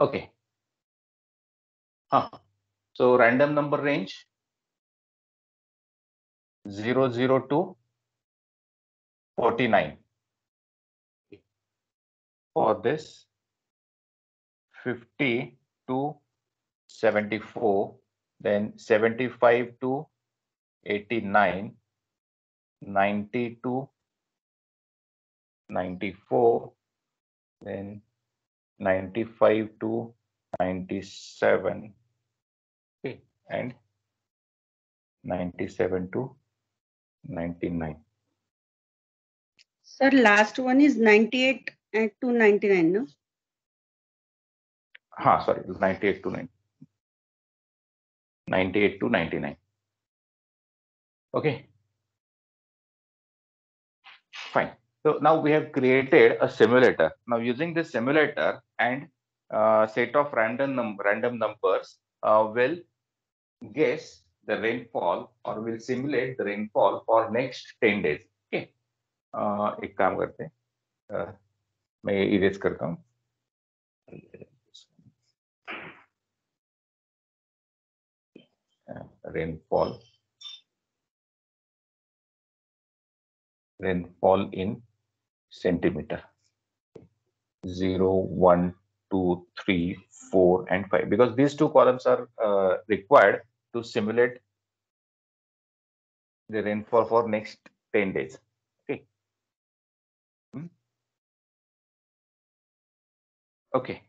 Okay. So random number range 0 to 49. For this 50 to 74, then 75 to 89, 90 to 94, then 95 to 97, okay, and 97 to 99. Sir, last one is 98 to 99, no? Sorry, 98 to 99. Okay, fine. So now we have created a simulator. Now using this simulator and set of random numbers will guess the rainfall or will simulate the rainfall for next 10 days. Okay. एक काम करते हैं, मैं erase करता हूँ. rainfall in centimeter. 0, 1, 2, 3, 4, and 5, because these two columns are required to simulate the rainfall for next 10 days. Okay. Okay.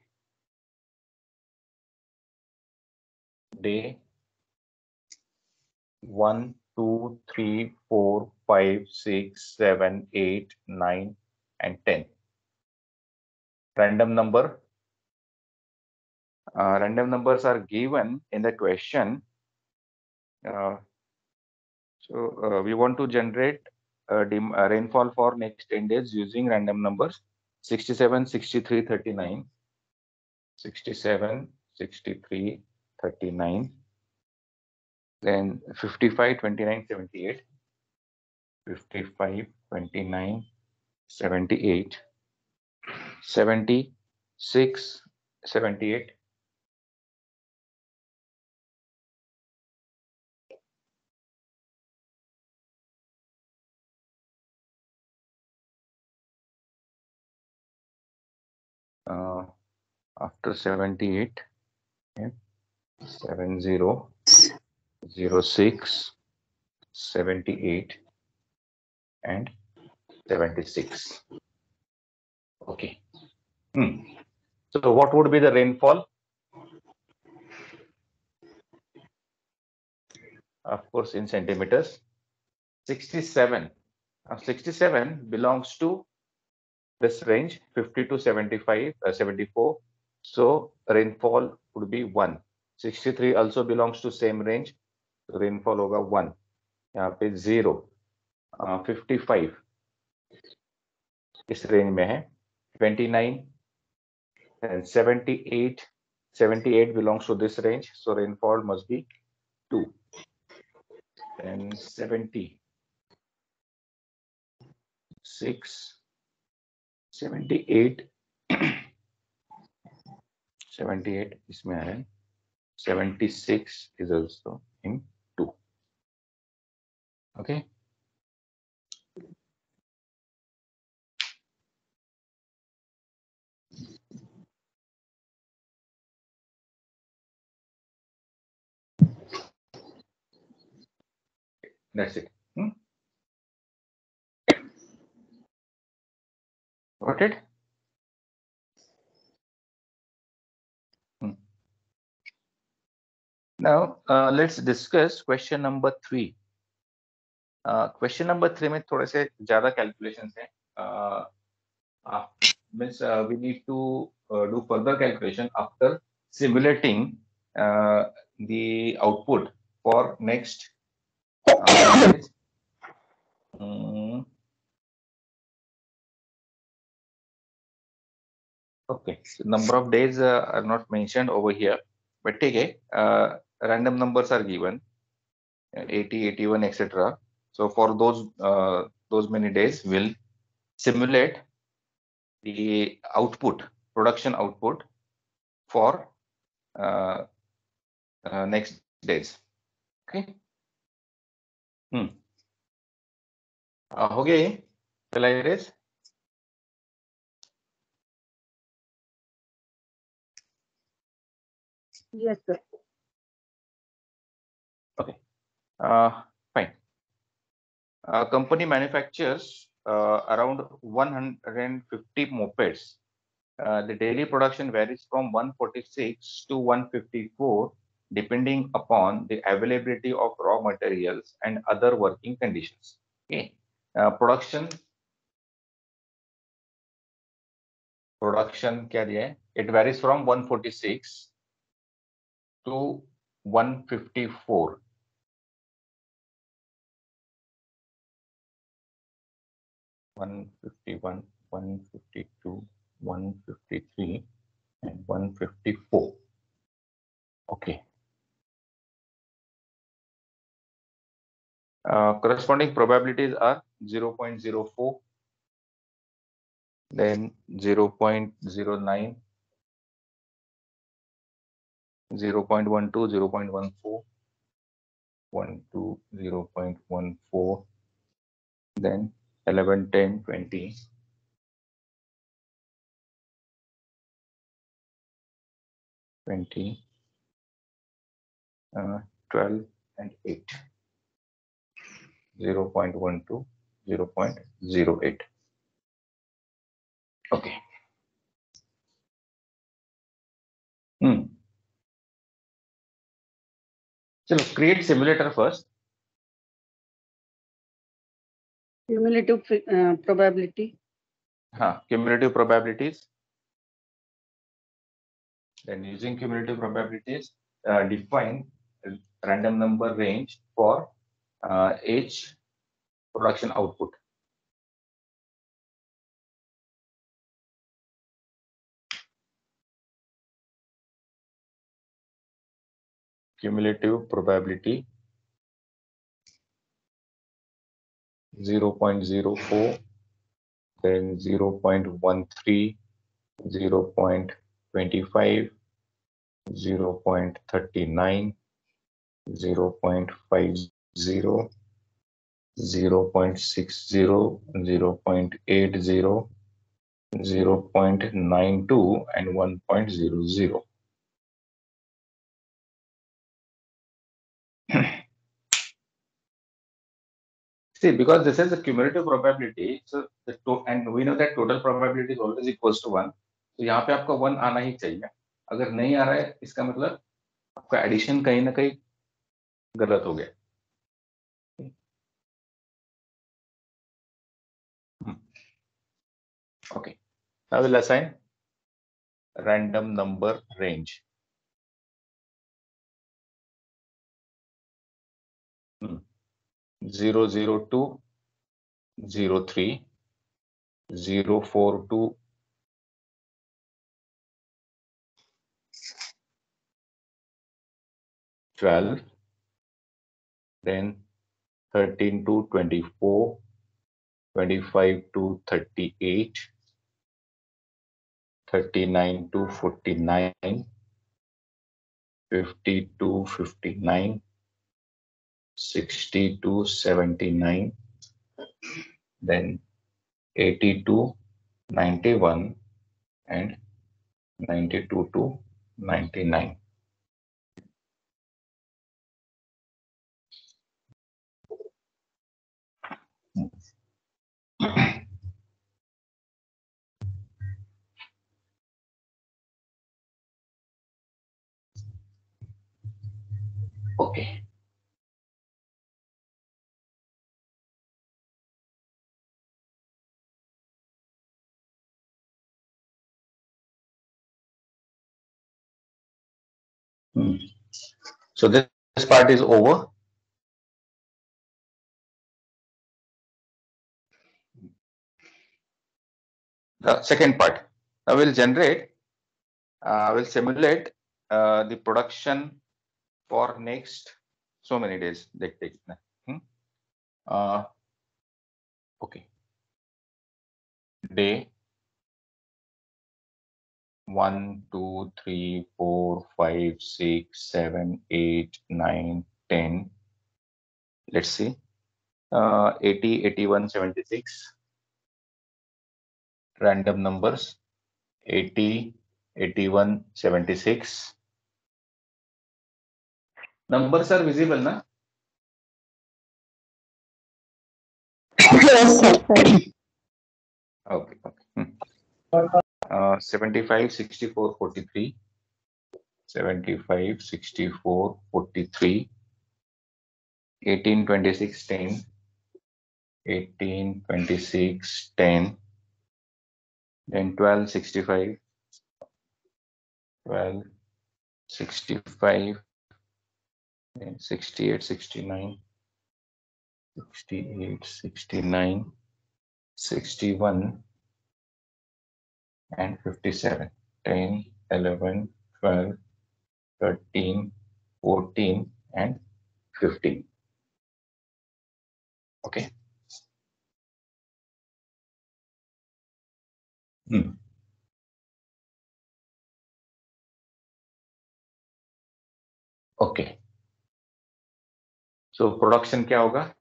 Day 1, 2, 3, 4, 5, 6, 7, 8, 9, and 10. Random numbers are given in the question. So we want to generate rainfall for next 10 days using random numbers 67, 63, 39, 67, 63, 39, then 55, 29, 78, 55, 29, 78, 76, 78, after 78, okay, 70, 06, 78, and 76. Okay. So what would be the rainfall? Of course, in centimeters. 67. 67 belongs to this range, 50 to 75, 74. So rainfall would be 1. 63 also belongs to same range. So rainfall होगा 1. यहाँ पे 0. 55 इस range में है. 29 and 78. 78 belongs to this range. So rainfall must be 2. And 70. 6. 78. 78 इसमें है. 76 is also in 2. Okay. That's it. Got it? Now let's discuss question number 3. Question number 3 में थोड़े से ज़्यादा calculations हैं. Means we need to do further calculation after simulating the output for next. Okay, so number of days are not mentioned over here, but take it. Random numbers are given, 80, 81, etc. So for those many days, we'll simulate the output, production output for next days. Okay. हो गया ये? Shall I erase? Yes, sir. Okay. Fine. Company manufactures around 150 mopeds. The daily production varies from 146 to 154, depending upon the availability of raw materials and other working conditions. Okay. Production क्या दिया है? It varies from 146 to 154. 151, 152, 153, and 154. Okay. Corresponding probabilities are 0.04, then 0.09, 0.12, 0.14, 12, 0.14, then 11, 10, 20, 20, 12, and 8. 0.12, 0.08. Okay. So create simulator first. Cumulative probability. Cumulative probabilities. Then using cumulative probabilities, define a random number range for each production output. Cumulative probability 0.04, then 0.13, 0.25, 0.39, 0.50, 0.60, 0.80, 0.92, and 1.00. See, because this is a cumulative probability, so and we know that total probability is always equals to 1. तो यहाँ पे आपका 1 आना ही चाहिए. अगर नहीं आ रहा है, इसका मतलब आपका एडिशन कहीं ना कहीं गलत हो गया. Okay. I will assign random number range. 002, 03, 042, 12, then 13 to 24, 25 to 38, 39 to 49, 50 to 59, 60 to 79, then 80 to 91, and 92 to 99. Okay. So this part is over. The second part, I will simulate the production for next so many days. Okay. Day 1, 2, 3, 4, 5, 6, 7, 8, 9, 10. Let's see. 80, 81, 76. Random numbers. 80, 81, 76. Numbers are visible, na? Yes, sir. Okay. 75, 64, 43. 75, 64, 43. 18, 26, 10. 18, 26, 10. Then 12, 65. 12, 65. Then 68, 69. 68, 69. 61. And 57. 10, 11, 12, 13, 14, and 15. Okay. Okay. So production क्या होगा?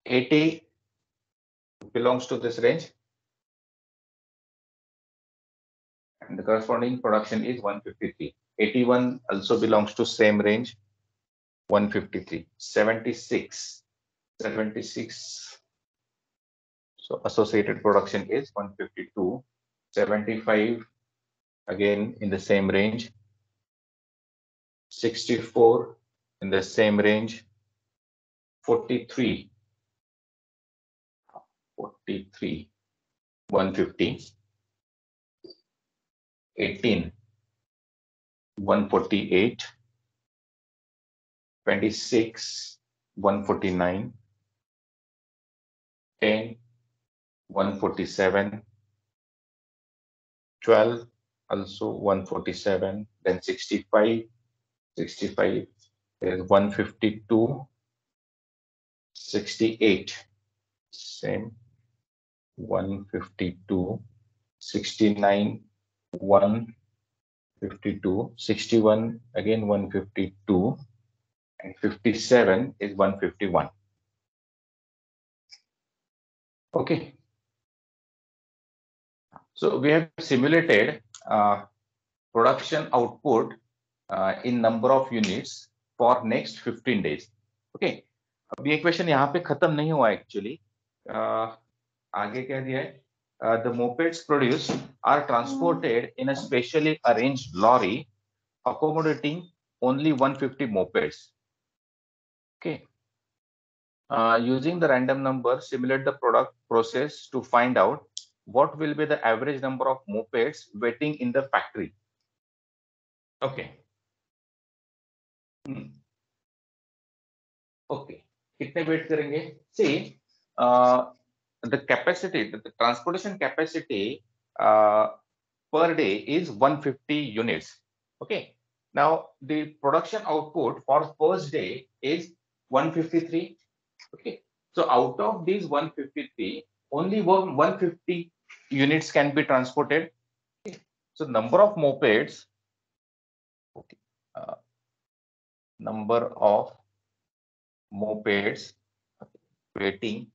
80 belongs to this range, and the corresponding production is 153. 81 also belongs to same range, 153. 76. 76. So associated production is 152. 75 again in the same range. 64 in the same range. 43. 43. 150. 18. 148. 26. 149. 10. 147. 12. Also 147. Then 65. 65 is 152. 68. Same. 152. 69. 152. 61 again 152. And 57 is 151. Okay. So we have simulated production output in number of units for next 15 days. Okay. अब ये question यहाँ पे खत्म नहीं हुआ actually. आगे क्या दिया है? The mopeds produced are transported in a specially arranged lorry accommodating only 150 mopeds. Okay. Using the random number, simulate the product process to find out what will be the average number of mopeds waiting in the factory. Okay. Okay. कितने wait करेंगे? See, the capacity, the transportation capacity per day is 150 units. Okay. Now the production output for first day is 153. Okay. So out of these 153, only 150 units can be transported. Okay. So number of mopeds. Okay. Number of mopeds waiting.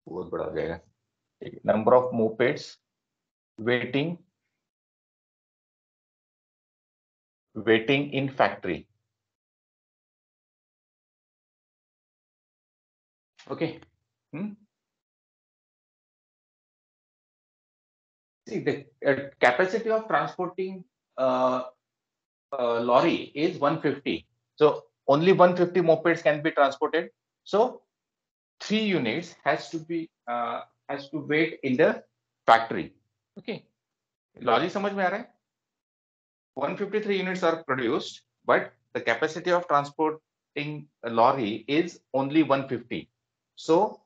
बहुत बड़ा हो जाएगा. Number of mopeds waiting in factory. Okay. See, the capacity of transporting lorry is 150. So only 150 mopeds can be transported. So 3 units has to wait in the factory. Okay. Lorry समझ में आ रहा है? 153 units are produced, but the capacity of transporting a lorry is only 150. So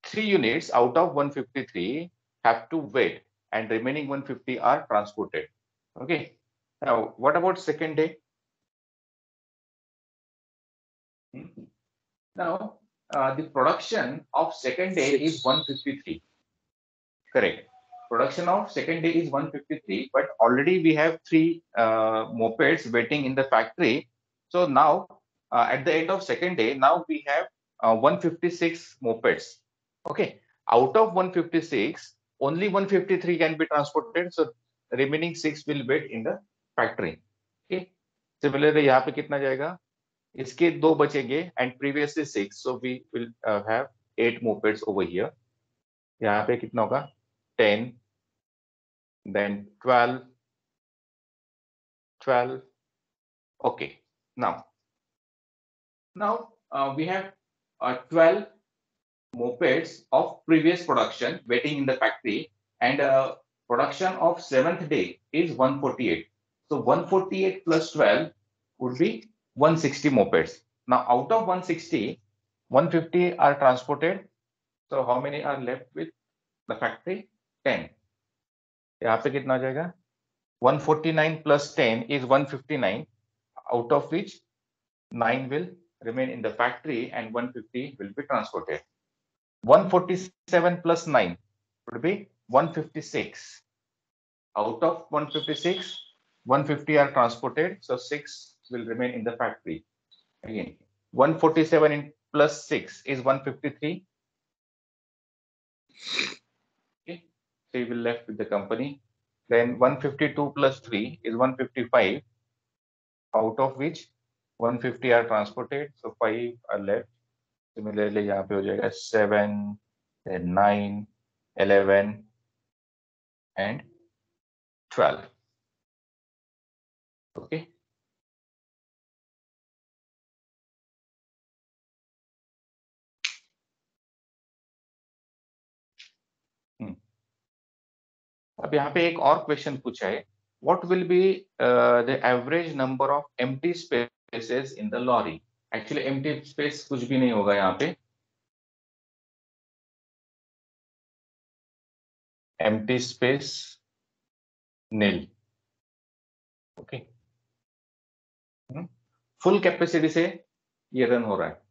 3 units out of 153 have to wait, and remaining 150 are transported. Okay. Now, what about second day? Now, the production of second day is 153. Correct. Production of second day is 153, but already we have 3 mopeds waiting in the factory. So now at the end of second day, now we have 156 mopeds. Okay. Out of 156, only 153 can be transported. So remaining 6 will wait in the factory. Okay. Similarly, यहाँ पे कितना जाएगा? इसके 2 बचेंगे and previously 6. So we will have 8 mopeds over here. यहाँ पे कितना होगा? 10, then 12. Okay. Now we have 12 mopeds of previous production waiting in the factory, and production of 7th day is 148. So 148 plus 12 would be 160 mopeds. Now out of 160, 150 are transported. So how many are left with the factory? 10. यहाँ पे कितना हो जाएगा? 149 plus 10 is 159, out of which 9 will remain in the factory and 150 will be transported. 147 plus 9 would be 156. Out of 156, 150 are transported, so 6 will remain in the factory. Again, 147 plus 6 is 153. Okay, so you will left with the company. Then 152 plus 3 is 155, out of which 150 are transported, so 5 are left. Similarly, यहाँ पे हो जाएगा 7, then 9, 11, and 12. Okay. अब यहाँ पे एक और question पूछा है, what will be the average number of empty spaces in the lorry? Actually empty space कुछ भी नहीं होगा यहाँ पे, empty space nil. Okay. Full capacity से ये रन हो रहा है,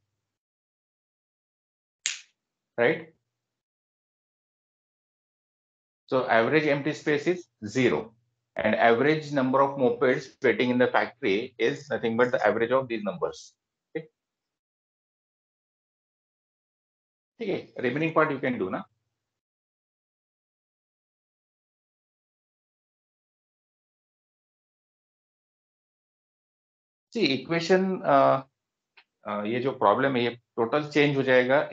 right? So average empty space is 0, and average number of mopeds waiting in the factory is nothing but the average of these numbers. Okay. Okay. Remaining part you can do na. See equation ये जो problem है ये total change हो जाएगा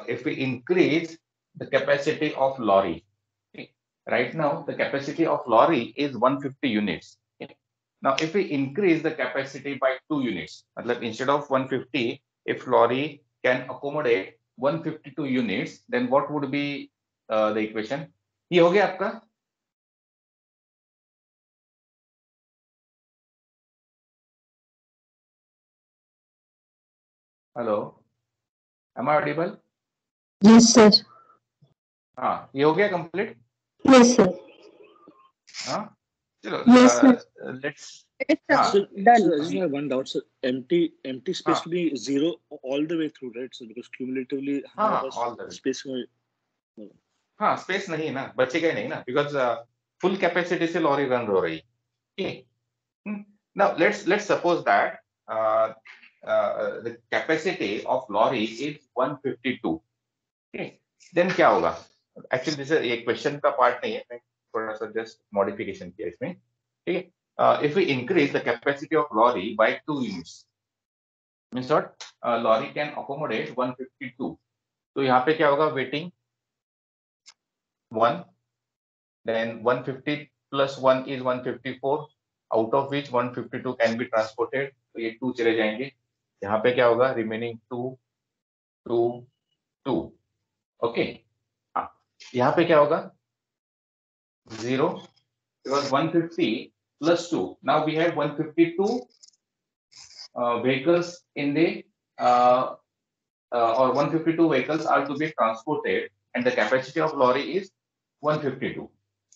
if we increase the capacity of lorry. Okay. Right now the capacity of lorry is 150 units. Okay. Now if we increase the capacity by 2 units, मतलब instead of 150, if lorry can accommodate 152 units, then what would be the equation? ये हो गया आपका? Hello, am I audible? Yes, sir. हाँ, ये हो गया complete? Yes, sir. हाँ, चलो. Yes, sir. Let's. It's So done. I just have one doubt. So empty space to be 0 all the way through, right? So because cumulatively all the way. space में हाँ, space नहीं है ना, बचेगा ही नहीं ना, because full capacity से lorry run हो रही. Okay. Now let's suppose that the capacity of lorry is 152. Okay. Then क्या होगा? Actually this is ये question का part नहीं है, मैं थोड़ा सा just modification किया इसमें. ठीक है. If we increase the capacity of lorry by 2 units, means what? Lorry can accommodate 152. तो यहाँ पे क्या होगा? Waiting 1, then 150 plus 1 is 154, out of which 152 can be transported. तो ये 2 चले जाएंगे. यहाँ पे क्या होगा? Remaining 2, 2, 2. Okay. यहाँ पे क्या होगा? 0, because 150 plus 2. Now we have 152 vehicles in the or 152 vehicles are to be transported, and the capacity of lorry is 152.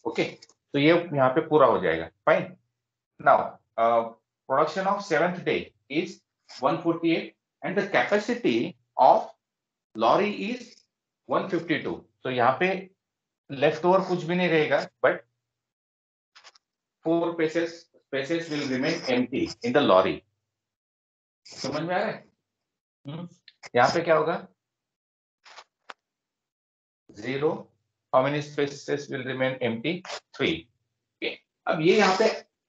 Okay, so ये यहाँ पे पूरा हो जाएगा. Fine. Now production of 7th day is 148, and the capacity of lorry is 152. तो यहाँ पे left over कुछ भी नहीं रहेगा, but 4 spaces will remain empty in the lorry. समझ में आ रहा है? यहाँ पे क्या होगा? 0. How many spaces will remain empty? 3. Okay. अब ये यहाँ पे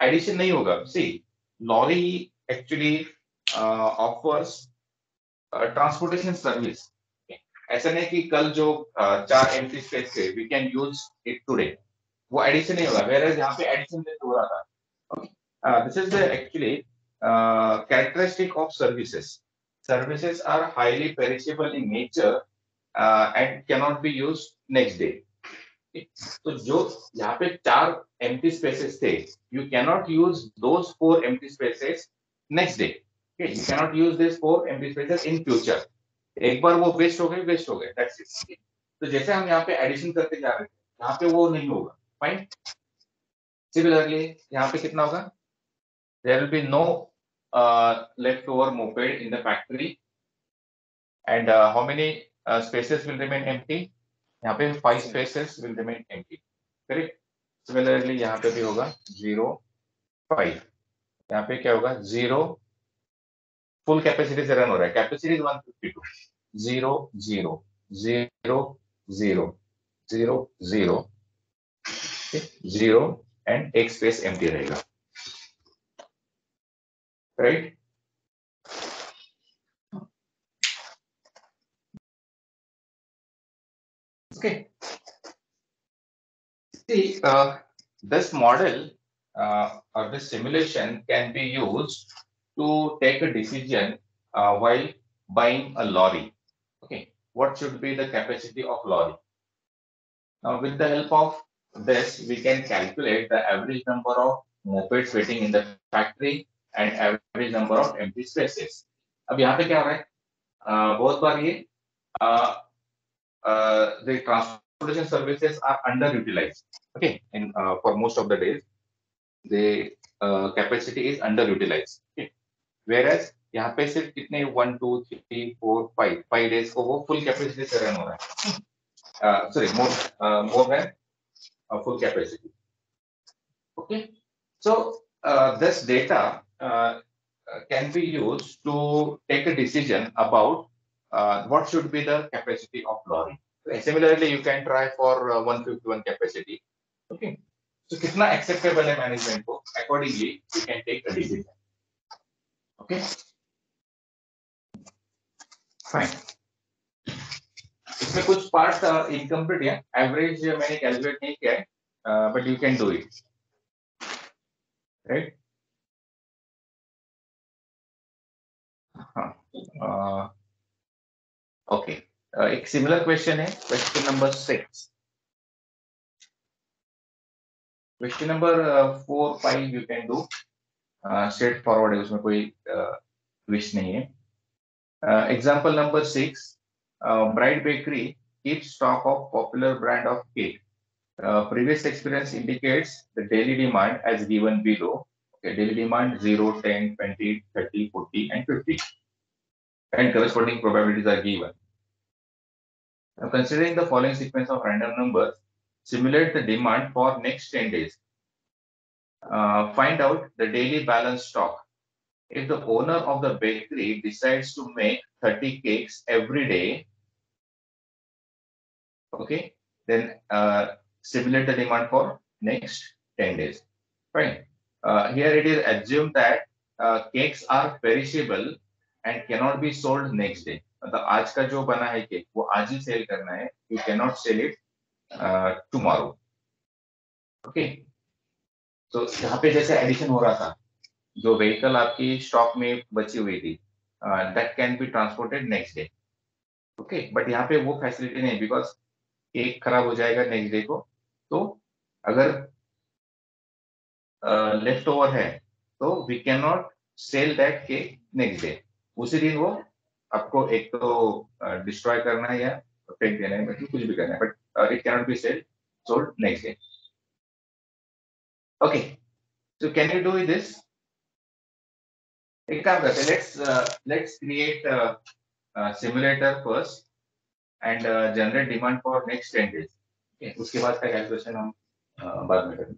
एडिशन नहीं होगा. See, lorry actually offers transportation service. ऐसा नहीं कि कल जो 4 एम्प्टी स्पेस थे we can use it today, वो एडिशन नहीं होगा. वेयर यहाँ पे एडिशन हो रहा था. This is the actually characteristic of services. Services are highly perishable in nature and can not be use next day. तो जो यहाँ पे 4 एम्प्टी स्पेसेस थे, you can not use those 4 empty spaces next day. Okay, you cannot use this 4 empty spaces in future. एक बार वो waste हो गए, that's it. तो जैसे हम यहाँ पे एडिशन करते जा रहे हैं, यहाँ पे वो नहीं होगा. फाइन. सिमिलरली यहाँ पे कितना होगा? There will be no leftover moped in the factory. And how many spaces will remain empty? यहाँ पे 5 spaces will remain empty. Correct? Similarly यहाँ पे भी होगा 0, 5. यहाँ पे क्या होगा? 0. फुल कैपेसिटी से रन हो रहा है. कैपेसिटी 152. 0 0 0 0 0 0 0 एंड एक स्पेस एम्प्टी रहेगा. Right? Okay. See, this model or this simulation can be used to take a decision while buying a lorry. Okay, what should be the capacity of lorry? Now, with the help of this, we can calculate the average number of mopeds waiting in the factory and average number of empty spaces. अब यहाँ पे क्या हो रहा है? बहुत बार ये the transportation services are underutilized. Okay, in for most of the days, the capacity is underutilized. Okay, whereas यहाँ पे सिर्फ कितने 1 2 3 4 5 days को वो फुल कैपेसिटी से रन हो रहा है. Sorry, more than full capacity. Okay, so this data can be used to take a decision about what should be the capacity of lorry. Similarly, you can try for 151 capacity. Okay, so कितना acceptable है management को, accordingly you can take a decision. Okay, fine. इसमें कुछ part incomplete है. Average मैंने calculate नहीं किया है, but you can do it. Right? हाँ. ओके, एक सिमिलर क्वेश्चन है, question number 6. Question number 4 5 you can do. Straight forward है, उसमें कोई ट्विस्ट नहीं है. Example number 6. Bright Bakery keeps stock of popular brand of cake. Previous experience indicates the daily demand as given below. Okay, daily demand 0, 10, 20, 30, 40, and 50. And corresponding probabilities are given. Now, considering the following sequence of random numbers, simulate the demand for next 10 days. Find out the daily balance stock. If the owner of the bakery decides to make 30 cakes every day, okay, then simulate the demand for next 10 days. Fine. Here it is assumed that cakes are perishable and cannot be sold next day. मतलब आज का जो बना है cake वो आज ही cell करना है. You cannot sell it tomorrow. Okay. तो यहाँ पे जैसे एडिशन हो रहा था, जो व्हीकल आपकी स्टॉक में बची हुई थी, that can be transported next day. Okay, but यहाँ पे वो फैसिलिटी नहीं, बिकॉज केक खराब हो जाएगा नेक्स्ट डे को. तो अगर लेफ्ट ओवर है तो we can not sell that cake next day. उसी दिन वो आपको एक तो डिस्ट्रॉय करना है या फेंक देना है, मतलब कुछ भी करना है, but it can not be sold next day. Okay, so can you do this? एक काम करते हैं, let's create simulator first. And generate demand for next 10 days। उसके बाद का कैलकुलेशन हम बाद में करेंगे।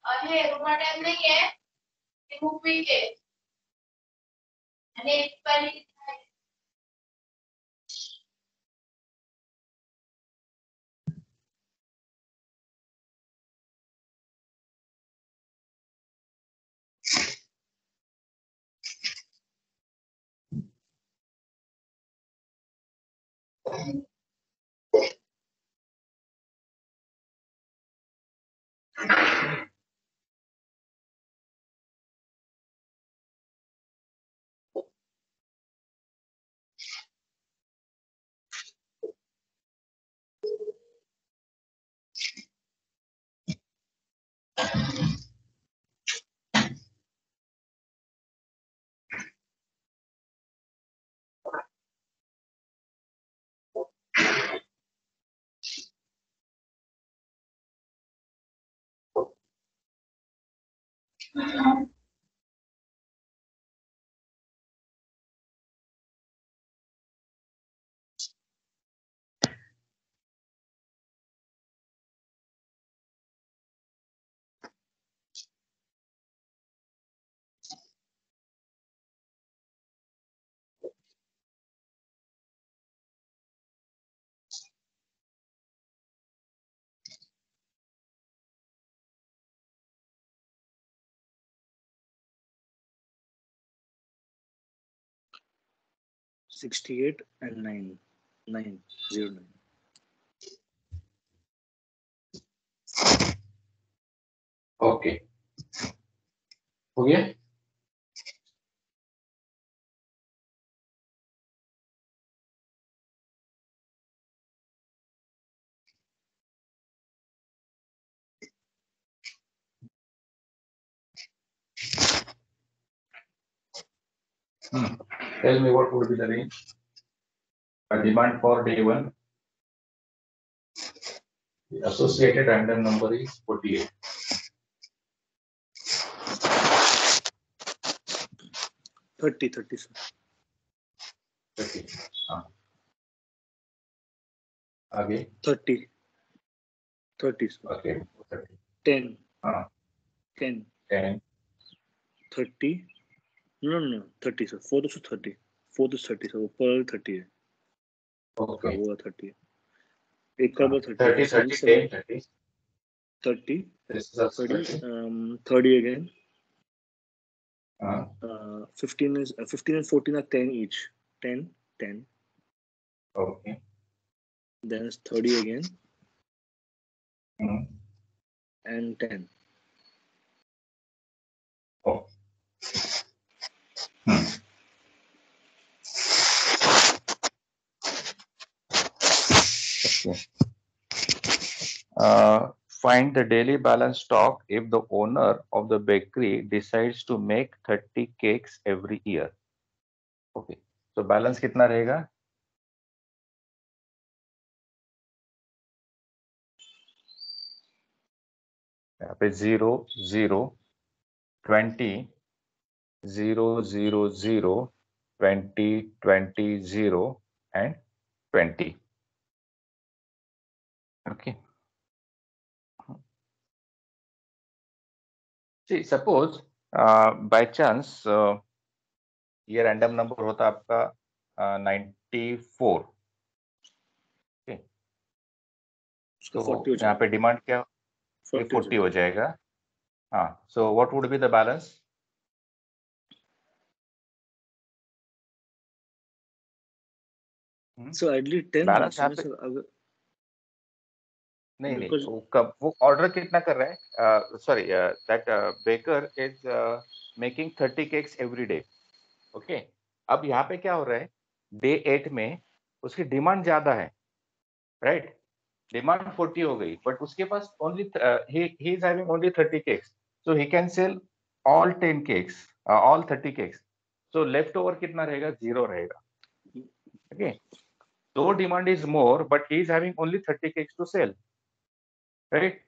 अरे रोमा टाइम नहीं है बुक भी के અને एक्सपायरी 68 and 909. ओके, हो गया। Tell me what would be the range? A demand for day 1. The associated random number is 48. 30 sir. 30. आगे 30 sir. okay 30. 10 हाँ 10 10 30 No, 30 sir. 4th is 30. 4th is 30 sir. ऊपर 30 है. Okay. हाँ, वो 30 है. एक का 30 30, है. 30, 10, 30. 30. This is also 30. 30. 30 again. Uh, 15 and 14 are 10 each. 10, 10. okay. Then it's 30 again Mm. and 10. Oh. Hmm. Okay. Find the daily balance stock if the owner of the bakery decides to make 30 cakes every year. Okay. So balance कितना रहेगा? यहाँ पे 0, 0, 20, 0, 0, 0, 20, 20, 0 and 20. Okay. See, suppose by chance ये random number होता आपका 94. Okay. उसका तो 40 हो यहाँ पे डिमांड क्या? 40 हो जाएगा. हाँ. So what would be the balance? So ideally 10 Balance होना यहाँ पे चाहिए सर. अगर नहीं Because- वो कब वो ऑर्डर कितना कर रहा है? Sorry that baker is making 30 cakes every day. Okay. अब यहाँ पे क्या हो रहा है? डे 8 में उसकी डिमांड ज्यादा है, राइट? डिमांड 40 हो गई, बट उसके पास only he is having only 30 cakes, so he can sell all 10 cakes, all 30 cakes. So left over कितना रहेगा? 0 रहेगा. Okay. So demand is more, but he is having only 30 cakes to sell, right?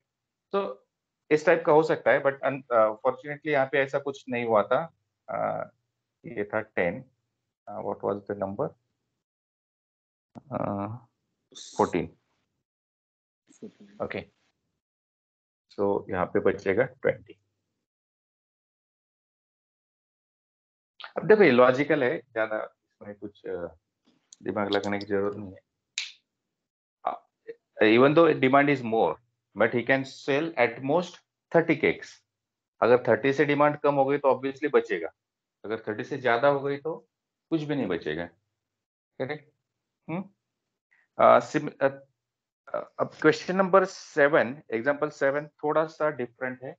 So इस type का हो सकता है, but fortunately यहाँ पे ऐसा कुछ नहीं हुआ था. ये था 10. What was the number? 14. Okay. So यहाँ पे बचेगा 20. अब देखो ये लॉजिकल है, ज्यादा इसमें कुछ दिमाग लगाने की जरूरत नहीं है. Even though demand is more, but he can sell at most 30 cakes. अगर 30 से डिमांड कम हो गई तो ऑब्वियसली बचेगा. अगर 30 से ज्यादा हो गई तो कुछ भी नहीं बचेगा. करेक्ट. अब क्वेश्चन नंबर 7, एग्जांपल 7 थोड़ा सा डिफरेंट है.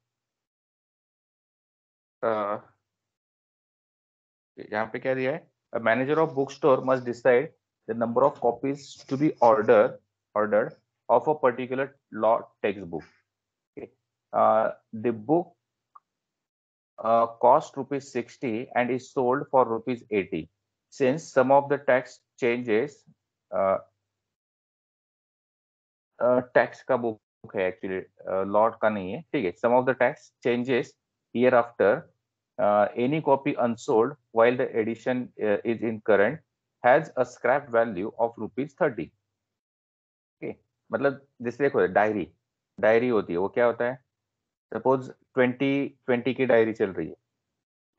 यहाँ पे क्या दिया है? A manager of bookstore must decide the number of copies to be ordered of a particular lot textbook. Okay. The book cost rupees 60 and is sold for rupees 80. Since some of the tax changes, tax का book है actually, lot का नहीं है, ठीक है. Some of the tax changes hereafter, any copy unsold while the edition is in current has a scrap value of rupees 30. Okay. मतलब जैसे देखो डायरी होती है, वो क्या होता है? सपोज 2020 की डायरी चल रही है.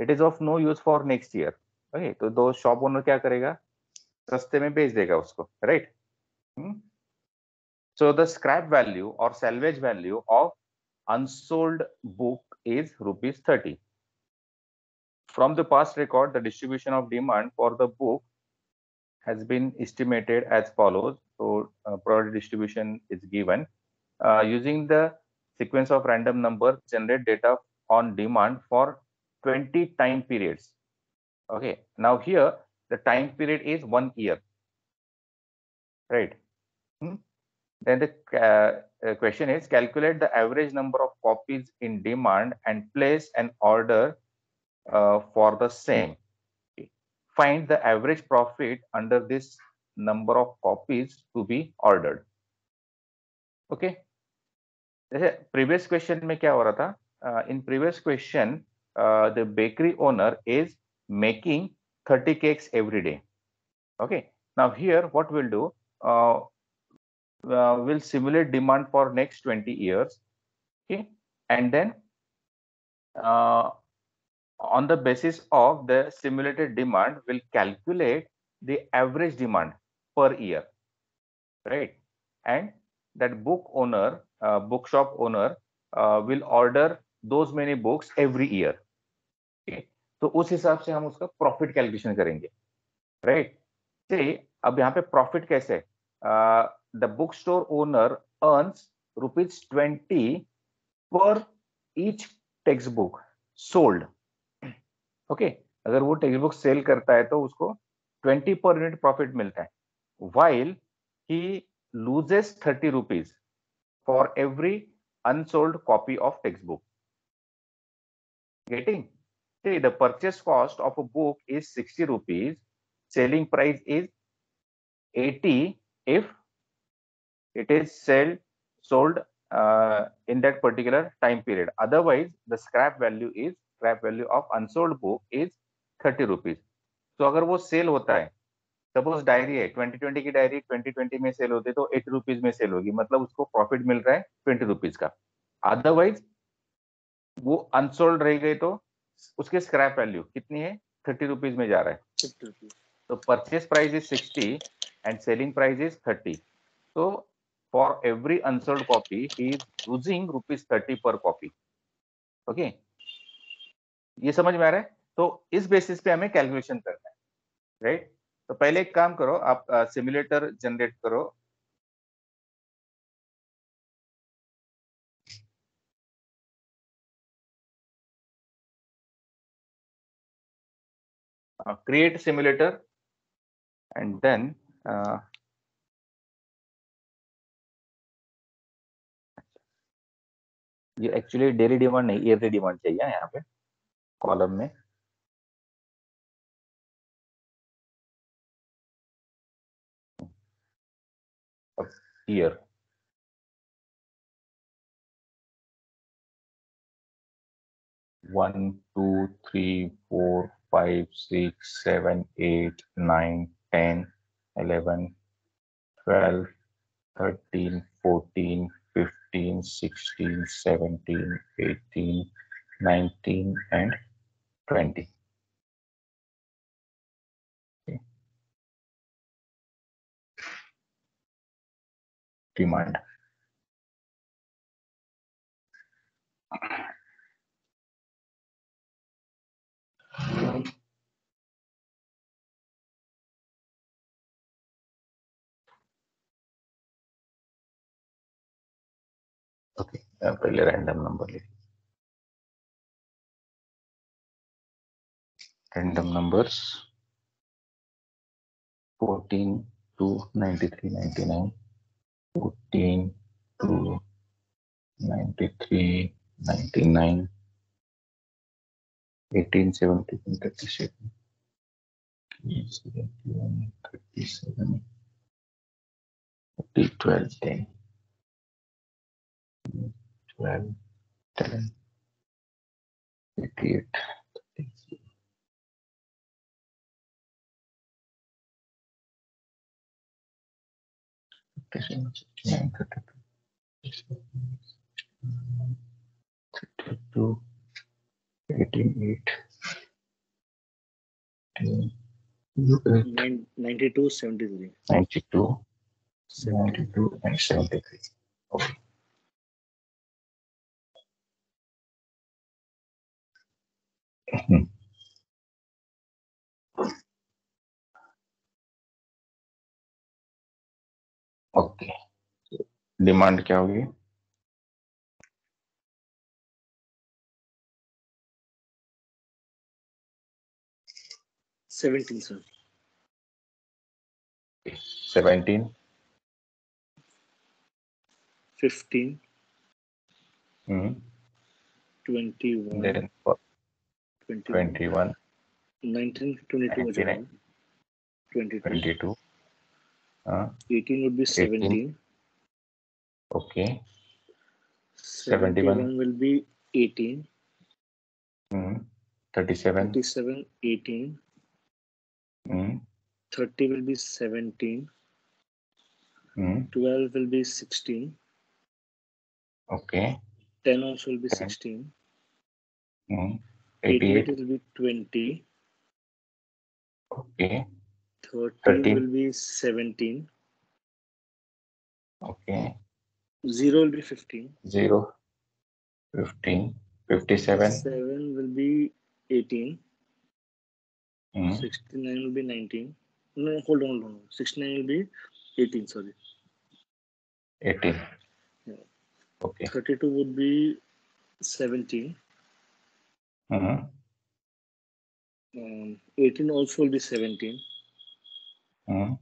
It is of no use for next year. Okay. तो दो शॉप ओनर क्या करेगा? सस्ते में बेच देगा उसको, right? So the scrap value or salvage value of unsold book is rupees 30. From the past record, the distribution of demand for the book has been estimated as follows. So probability distribution is given. Using the sequence of random numbers, generate data on demand for 20 time periods. Okay. Now here, the time period is 1 year, right? Then the question is, calculate the average number of copies in demand and place an order for the same. Okay. Find the average profit under this number of copies to be ordered. Okay. जैसे previous question में क्या हो रहा था? In previous question, the bakery owner is making 30 cakes every day. Okay. Now here, what we'll do? Will simulate demand for next 20 years. Okay. And then on the basis of the simulated demand will calculate the average demand per year, right? And that bookshop owner will order those many books every year. Okay? तो उस हिसाब से हम उसका profit calculation करेंगे, right? से अब यहाँ पे प्रॉफिट कैसे? The book store owner earns ₹20 पर each text book sold. Okay, अगर वो टेक्स्ट बुक सेल करता है तो उसको 20 पर यूनिट प्रॉफिट मिलता है, while he loses ₹30 for every unsold copy of textbook. Getting? See, the purchase cost of a book is ₹60. Selling price is 80 if it is sold in that particular time period. Otherwise, the scrap value of unsold book is ₹30. तो अगर वो cell होता है, suppose diary है 2020 की diary 2020 में cell होती है तो ₹80 में सेल होगी, मतलब उसको प्रॉफिट मिल रहा है ₹20 का. अदरवाइज वो अनसोल्ड रह गई तो उसके स्क्रैप वैल्यू कितनी है? ₹30 में जा रहा है. तो purchase price is 60 and selling price is 30. तो for every unsold copy he is losing ₹30 पर कॉपी. ओके, ये समझ में आ रहा है? तो इस बेसिस पे हमें कैलकुलेशन करना है, राइट? तो पहले एक काम करो, आप सिमुलेटर जनरेट करो. Create simulator and then ये एक्चुअली डेली डिमांड नहीं, ईयरली डिमांड चाहिए यहाँ पे कॉलम में. Year 1 2 3 4 5 6 7 8 9 10 11 12 13 14 15 16 17 18 19 and 20. Demand. Okay, पहले रैंडम नंबर ले. Random numbers 14 to 93 99, 14 to 93 99, 18 17 37, 71 37, 30 12 10, 12 10, 88 30. Two, 18, 8, 92 73. 92, 92 and 73. Okay. Okay, demand क्या होगी? $17, sir. 17, 15, hmm. 21, Then 21, 19, 22 हो जाएगा. 22, 18 would be 17. okay, 71 will be 18. 37, 37, 18. 30 will be 17. 12 will be 16. okay, 10 also will be 10. 16. 88. will be 20. Okay. 30 13. will be 17. Okay. 0 will be 15. 0, 15, 57. 7 will be 18. Hmm. 69 will be 19. No, hold on. 69 will be 18, sorry. 18. Yeah. Okay. 32 would be 17. Hmm. 18 also will be 17. Hmm.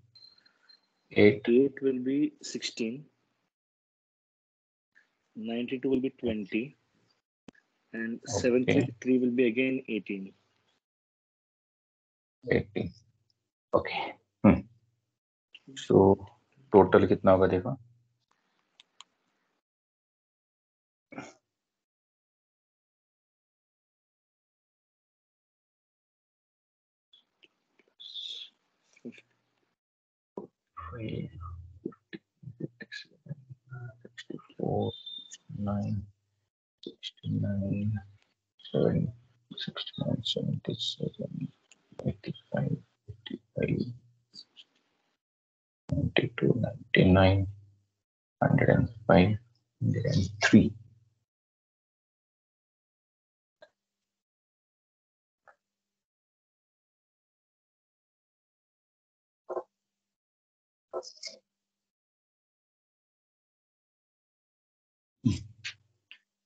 8. 8 will be 16. 92 will be 20. And Okay. 73 will be again 18. 18. Okay. So total कितना होगा देखो? Three, 64, 9, 69, 7, 69, 77, 85, 85, 92, 99, 105, 103.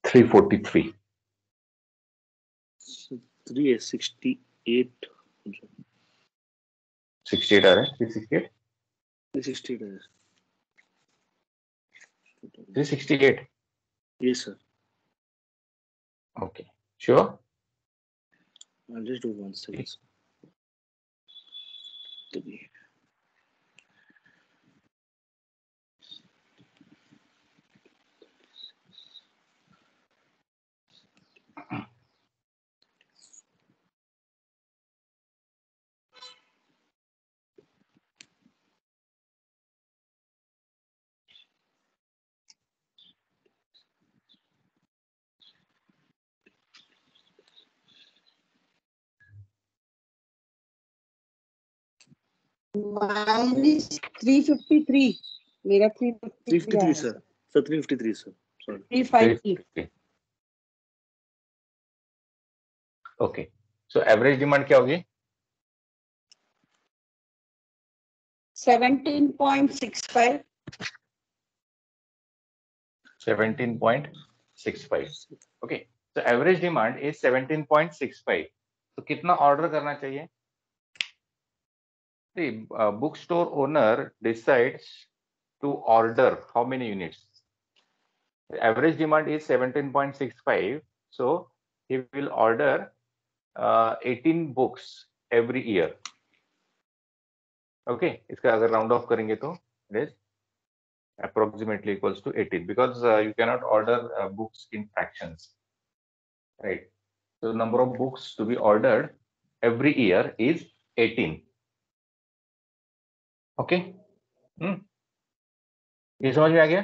$343. So 3 is 68. 68 आ रहा है? 368? 368 is. 368. Yes, sir. Okay. Sure? I'll just do 1 second. Sir. 3. Mine is 353. मेरा 353 353, आया sir. Sir, 353, sir. Sorry. 350. 350. Okay. So average demand क्या होगी? 17.65. 17.65. Okay. So average demand is 17.65. तो कितना ऑर्डर करना चाहिए? The bookstore owner decides to order how many units. The average demand is 17.65. So he will order 18 books every year. Okay. इसका अगर round off करेंगे तो it is approximately equals to 18 because you cannot order books in fractions, right? So the number of books to be ordered every year is 18. Okay. ये समझ में आ गया?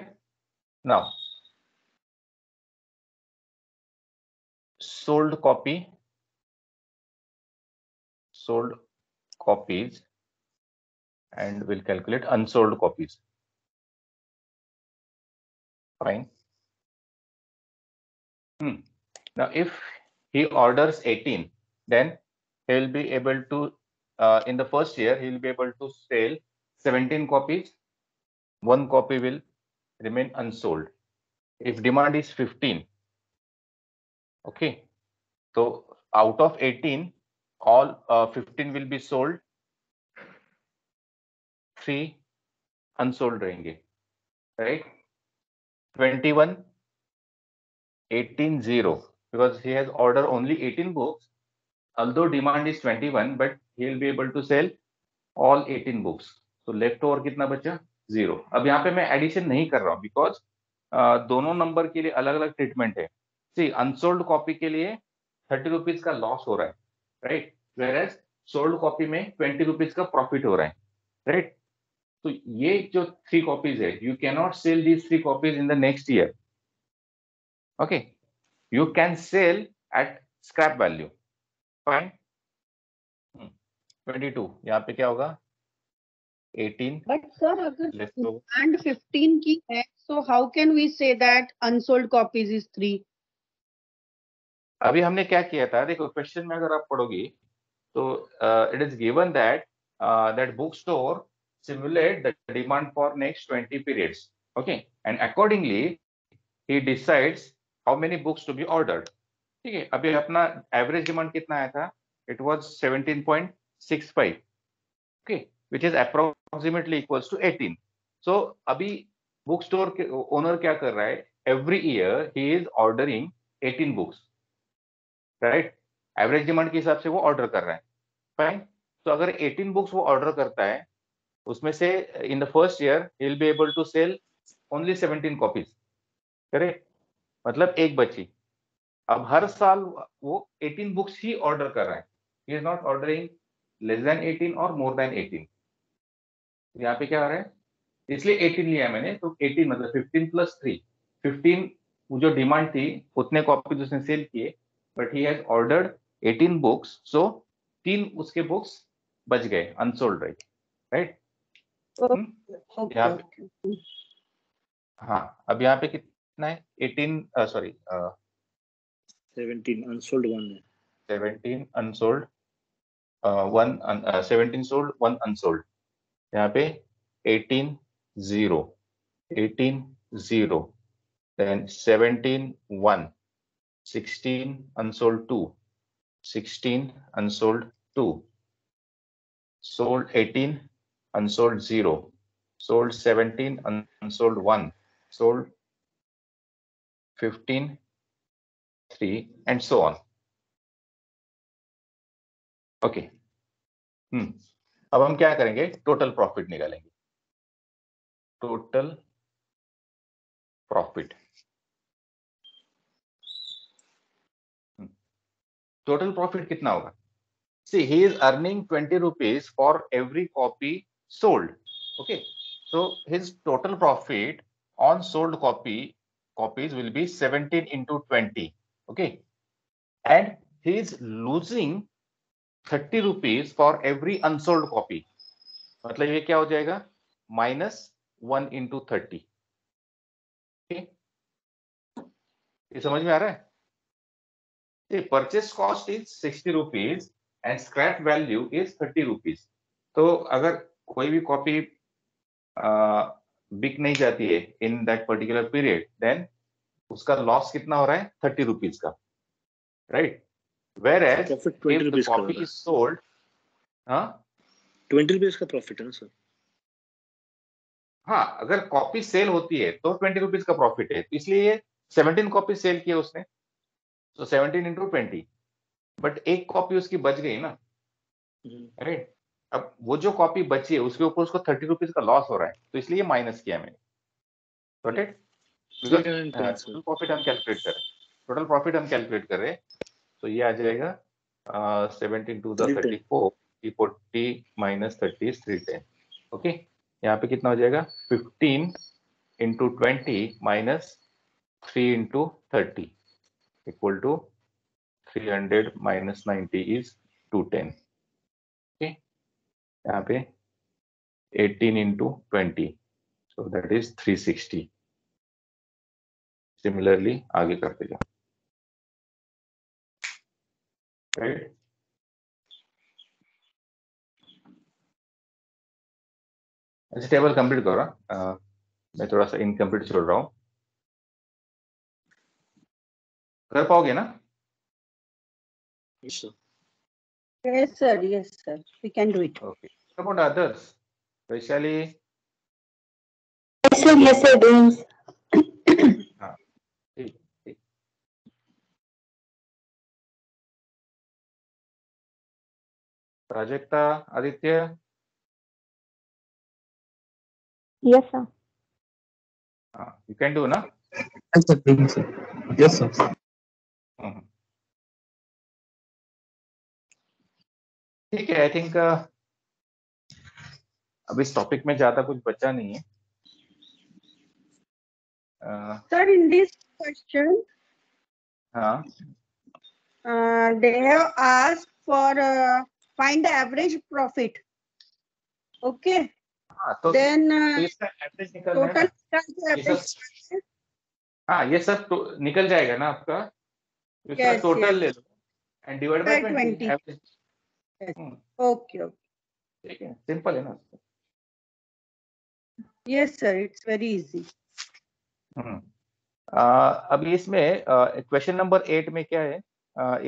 Now sold copies, and we'll calculate unsold copies. Fine. Now if he orders 18, then he'll be able to in the first year he'll be able to sell 17 copies. 1 copy will remain unsold. If demand is 15, okay, so out of 18, all 15 will be sold, 3 unsold रहेंगे, right? 21, 18, 0, because he has ordered only 18 books. Although demand is 21, but he will be able to sell all 18 books. So left over कितना बचा? 0. अब यहाँ पे मैं addition नहीं कर रहा हूँ बिकॉज दोनों नंबर के लिए अलग अलग ट्रीटमेंट है. सी अनसोल्ड कॉपी के लिए 30 रुपीज का लॉस हो रहा है, राइट? वेयरएज सोल्ड कॉपी में 20 रुपीज का प्रॉफिट हो रहा है, राइट? तो ये जो 3 कॉपीज है, you can not sell these 3 copies in the next year. Okay, you can sell at scrap value. Fine. 22 यहाँ पे क्या होगा 18 But sir, अगर लेस तो demand 15 की है, so how can we say that unsold copies is 3? अभी हमने क्या किया था, देखो क्वेश्चन में अगर आप पढ़ोगी तो it is given that that book store simulate the demand for next 20 periods, okay, and accordingly he decides how many books to be ordered. ठीक है, अभी अपना एवरेज डिमांड कितना आया था, it was 17.65, okay, which is approximately equals to 18. so अभी book store के owner क्या कर रहा है, every year he is ordering 18 books, right, average demand के हिसाब से वो ऑर्डर कर रहा है, फाइन। तो अगर 18 बुक्स वो ऑर्डर करता है, उसमें से इन द फर्स्ट ईयर ही will be able to sell only 17 copies, correct, मतलब एक बची। अब हर साल वो 18 बुक्स ही ऑर्डर कर रहा है, he is not ordering less than 18 और मोर देन 18। यहाँ पे क्या हो रहा है, इसलिए 18 लिया मैंने, तो 18 मतलब 15 प्लस 3, 15 वो जो डिमांड थी उतने कॉपीज उसने सेल किए, but he has ordered 18 books, so 3 उसके बुक्स बच गए अनसोल्ड, राइट। Okay, यहाँ पे okay. हाँ, अब यहाँ पे कितना है 18 सॉरी 17 अनसोल्ड 1 है। 17 अनसोल्ड 17 सोल्ड 1 अनसोल्ड, यहाँ पे 18 0, 18 0, then 17 1, 16 unsold 2, 16 unsold 2, sold 18, unsold 0, sold 17, unsold 1, sold 15 3, and so on. Okay, अब हम क्या करेंगे, टोटल प्रॉफिट निकालेंगे, टोटल प्रॉफिट। टोटल प्रॉफिट कितना होगा, see he is earning 20 rupees for every copy sold, okay, so his total profit on sold copies will be 17 into 20, okay, and he is losing 30 rupees for every unsold copy, मतलब ये क्या हो जाएगा -1 into 30, okay, ये समझ में आ रहा है। The purchase cost is 60 rupees and scrap value is 30 rupees. तो अगर कोई भी कॉपी बिक नहीं जाती है in that particular period, then उसका लॉस कितना हो रहा है 30 रुपीज का, right. Whereas profit 20 if the rupees का कॉपी होगा। इज सोल्ड, हाँ 20 रुपीस का प्रॉफिट है ना सर। हाँ, अगर कॉपी सेल होती है तो 20 रुपीज का प्रॉफिट है, तो इसलिए 17 कॉपी सेल किए उसने, तो 17 into 20, बट एक कॉपी उसकी बच गई ना, राइट। अब वो जो कॉपी बची है उसके ऊपर उसको 30 रुपीज का लॉस हो रहा है, तो इसलिए माइनस किया मैंने, गॉट इट। टोटल प्रॉफिट हम कैलकुलेट कर रहे हैं, टोटल प्रॉफिट हम कैलकुलेट कर रहे हैं, तो ये आ जाएगा 17 to the 34, 340 minus 30 is 310, okay. यहाँ पे कितना हो जाएगा 15 into 20 minus 3 into 30 equal to 300 minus 90 is 210, okay. यहाँ पे 18 into 20, so that is 360. Similarly आगे करते जाओ, राइट। अच्छा, टेबल कंप्लीट करो, मैं थोड़ा सा इनकम्प्लीट छोड़ रहा हूँ, कर पाओगे ना? Yes, sir. Yes, sir. We can do it. Okay. What about others? Vaishali? Yes, sir, doing. हाँ, ठीक ठीक। प्राजक्ता, आदित्य? Yes, sir. हाँ, you can do ना? Yes, sir. Doing, sir. Yes, sir. हम्म। ठीक है, आई थिंक अब इस टॉपिक में ज्यादा कुछ बचा नहीं है। Sir, in this question, हाँ they have asked for find the average profit. Okay. हाँ तो Then इसका एवरेज निकलना है total ना, ये average. सब हाँ ये सब तो निकल जाएगा ना आपका, इसका Yes, टोटल yes. ले लो and divide by By 20 20. Average. Yes. Hmm, Okay, okay. ठीक है, सिंपल है ना। Yes, sir. It's very easy. अभी इसमें क्वेश्चन नंबर 8 में क्या है,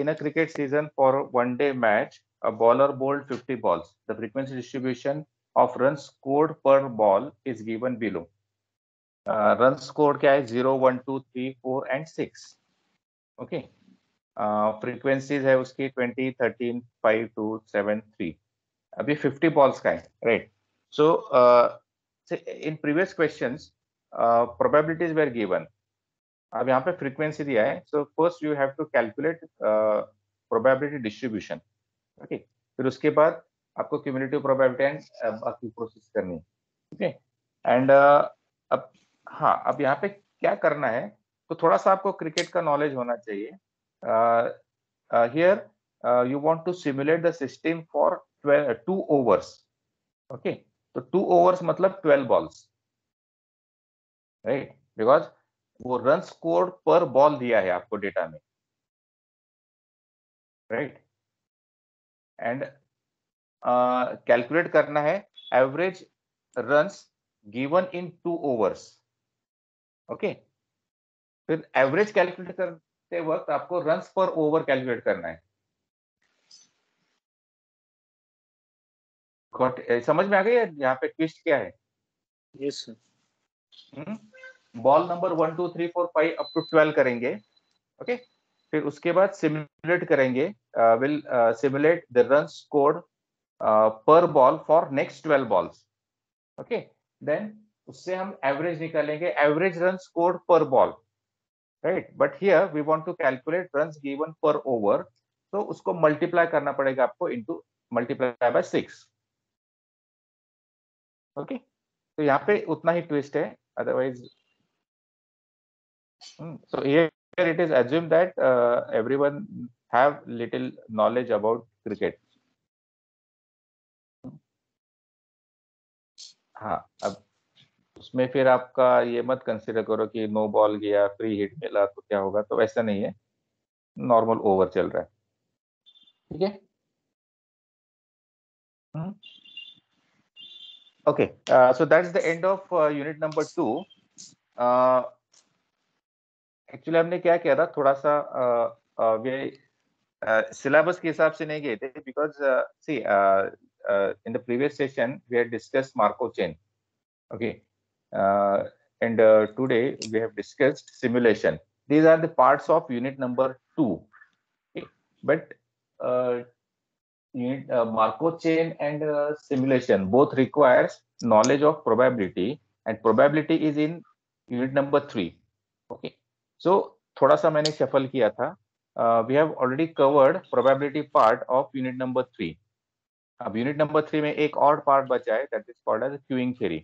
in a cricket season for one day match a bowler bowled 50 balls, the frequency distribution of runs scored per ball is given below. Run scored क्या है, 0, 1, 2, 3, 4 and 6। Okay, frequencies है उसकी 20, 13, 5, 2, 7, 3। अभी 50 बॉल्स का है, right. So in previous questions probabilities were given. अब यहाँ पे फ्रीक्वेंसी दिया है, so first you have to calculate probability distribution. Okay, फिर उसके बाद आपको क्यूमुलेटिव प्रोबेबिलिटी एंड बाकी प्रोसेस करनी है। ओके, एंड अब हाँ, अब यहाँ पे क्या करना है, तो थोड़ा सा आपको क्रिकेट का नॉलेज होना चाहिए। Here you want to simulate the system for 2 overs. Okay, तो 2 ओवर्स मतलब 12 बॉल्स, राइट, बिकॉज वो रन स्कोर्ड पर बॉल दिया है आपको डेटा में, राइट। एंड कैलकुलेट करना है average runs given in 2 overs. Okay, फिर एवरेज कैलकुलेट करते वक्त आपको रन्स पर ओवर कैलकुलेट करना है। समझ में आ गई है यहाँ पे ट्विस्ट क्या है? Yes, sir. Ball number 1, 2, 3, 4, 5 up to 12 करेंगे। ओके, फिर उसके बाद सिमुलेट करेंगे, will simulate the run scored per ball for next 12 balls. Okay, then उससे हम एवरेज निकालेंगे, average run scored per ball, right. But here we want to calculate runs given per over, तो उसको multiply करना पड़ेगा आपको into multiply by 6। Okay, तो यहाँ पे उतना ही ट्विस्ट है, otherwise so here it is assumed that everyone have little knowledge about cricket. हाँ, अब उसमें फिर आपका ये मत कंसिडर करो कि नो बॉल गया, फ्री हिट मिला तो क्या होगा, तो वैसा नहीं है, नॉर्मल ओवर चल रहा है, ठीक है। Okay, so that's the end of unit number 2। Actually हमने क्या किया था, थोड़ा सा सिलेबस के हिसाब से नहीं गए थे, because see in the previous session we had discussed Markov chain. Okay, and today we have discussed simulation. These are the parts of unit number 2. Okay, but unit Markov chain and simulation both requires knowledge of probability, and probability is in unit number 3. Okay, so थोड़ा सा मैंने shuffle किया था. We have already covered probability part of unit number 3. अब unit number 3 में एक और part बचा है, that is called as queuing theory.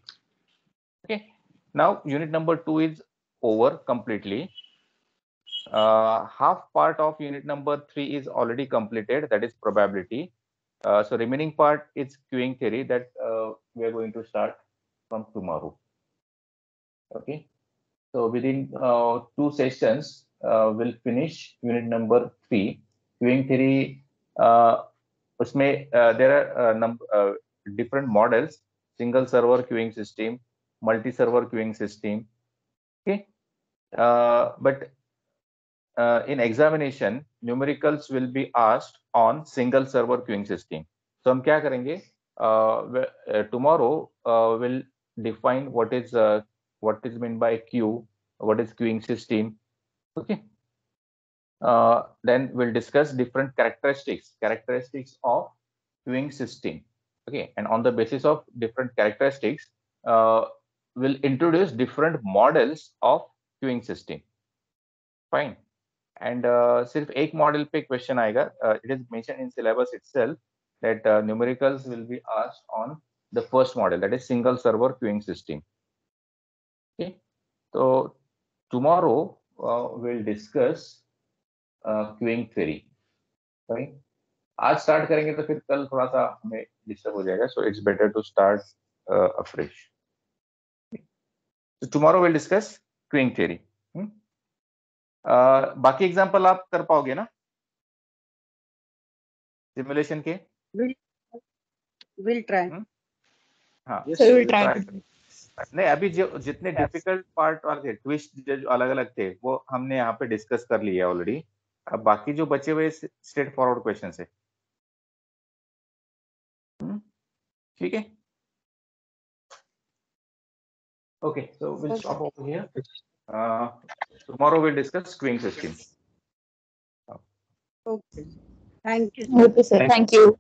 Okay, now unit number 2 is over completely. Half part of unit number 3 is already completed, that is probability. So remaining part is queuing theory that we are going to start from tomorrow. Okay, so within 2 sessions we'll finish unit number 3. Queuing theory, उसमें there are different models: single server queuing system, multi-server queuing system. Okay, but in examination numericals will be asked on single server queuing system. So हम क्या करेंगे, tomorrow we'll define what is meant by queue, what is queuing system. Okay, then we'll discuss different characteristics of queuing system. Okay, and on the basis of different characteristics we'll introduce different models of queuing system. Fine. And सिर्फ एक model पे question आएगा. It is mentioned in syllabus itself that numericals will be asked on the first model, that is single server queuing system. Okay, so tomorrow we'll discuss queuing theory. Right. आज start करेंगे तो फिर कल थोड़ा सा हमें disturb हो जाएगा, so it's better to start afresh. So tomorrow we'll discuss queuing theory. बाकी एग्जांपल आप कर पाओगे ना सिमुलेशन के? We'll try. हाँ. Yes, So we sir. will try. नहीं, अभी जो जितने डिफिकल्ट पार्ट वाले थे, ट्विस्ट जो अलग अलग थे, वो हमने यहाँ पे डिस्कस कर लिए ऑलरेडी. अब बाकी जो बचे हुए स्ट्रेट फॉरवर्ड क्वेश्चन है. ठीक है. Okay, so we'll stop over here. Tomorrow we'll discuss queuing system. Okay. Thank you. Okay, sir. Thank you.